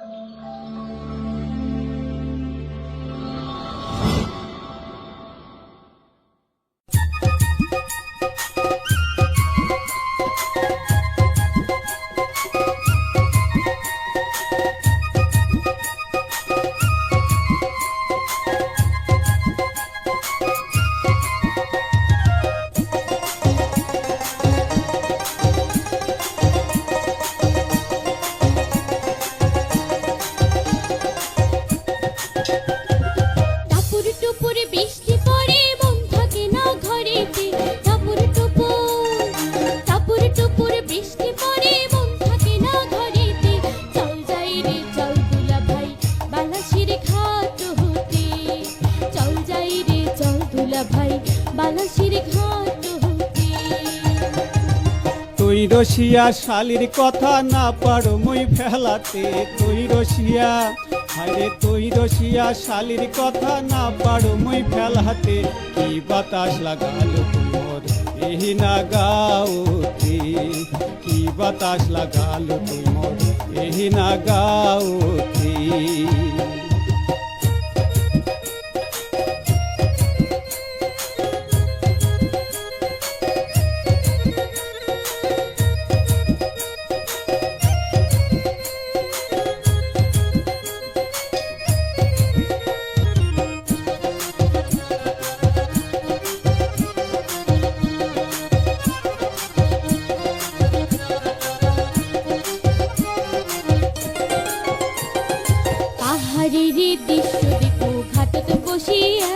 তুই রসিয়া শালির কথা না পারো মই ফেলাতে, তুই রসিয়া হায়রে তুই রসিয়া শালির কথা না পারো মই ফেলাতে। কি বাতাস লাগালো তোমার এই না গাওতে, কি বাতাস লাগালো তোমার এই না গাওতে। দৃশ্য দেখো ঘাটতে বসিয়া,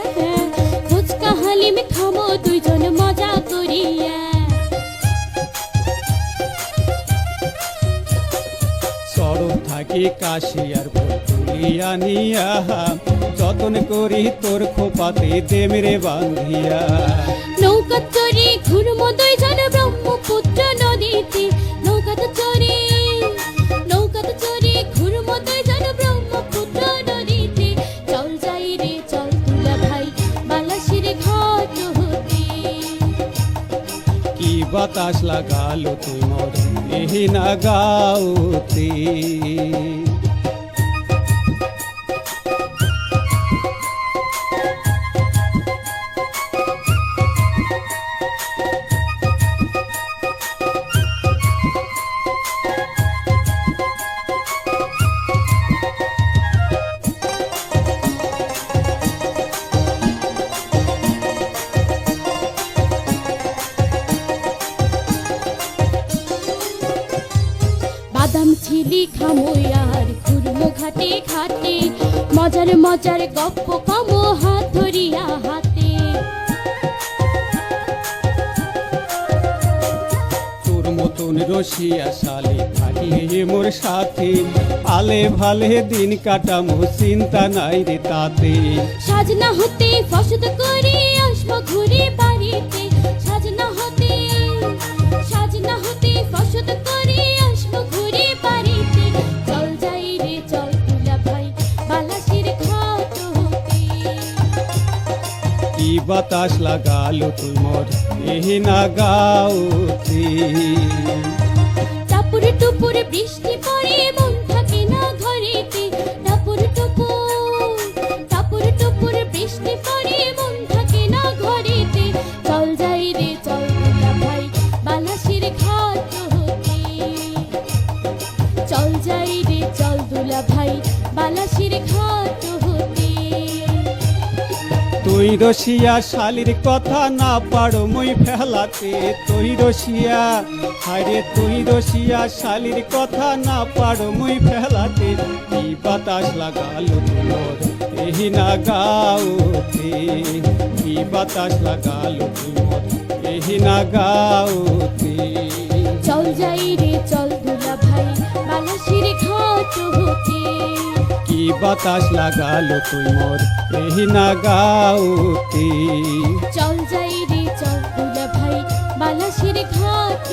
ফুচকা হালিম খামো দুইজন মজা করিয়া। সরব থাকি কাশিয়ার তুলিয়া নিয়া, যতন করি তোর খোপাতে দেমরে বাঁধিয়া। নৌকা চড়ি ঘুরমো দুইজন ব্রহ্মপুত্র নদীতে, নৌকাতে চড়ি ঘুরমো দুইজন ব্রহ্মপুত্র নদীতে। চল যাই রে চল দুলা ভাই বালাসির ঘাট হতে। কি বাতাস লাগালো তোমার এই না গাওতে। বাদাম ছিলি খামোয়ার ঘুরমো ঘাটে ঘাটে, মজার মজার গপ্প কামো হাত ধরিয়া হাতে। তোর মতন রসিয়া শালি থাকলে মোর সাথে, আলে ভালে দিন কাটামো চিন্তা নাই রে তাতে। সাজনা হতে ফসদ করে আসবো ঘুরে বাড়িতে, সাজনা হতে ফসদ করে আসবো ঘুরে বাড়িতে। চল যাই রে চল দুলা ভাই বালাসির ঘাট হতে। কি বাতাস লাগালো তোমার এই না গাওতে। টাপুর টুপুর বৃষ্টি পড়ে মন থাকে না ঘরেতে, টাপুর টুপুর বৃষ্টি পড়ে মন থাকে না ঘরেতে। চল যাই রে চল দুলা ভাই বালাসির ঘাট হতে। চল যাই রে চল দুলা ভাই বালাসির ঘাট হতে। তুই রসিয়া শালির কথা না পারো মই ফেলাতে, তুই রসিয়া হায়রে তুই রসিয়া শালির কথা না পারো মই ফেলাতে। কি বাতাস লাগালো তোমার এই না গাওতে, কি বাতাস লাগালো তোমার এই না গাওতে। চল যাই রে চল দুলা ভাই বালাসির ঘাট হতে। কি বাতাস লাগালো তোমার এই না গাওতে। চল যাই রে চল দুলা ভাই বালাসির ঘাট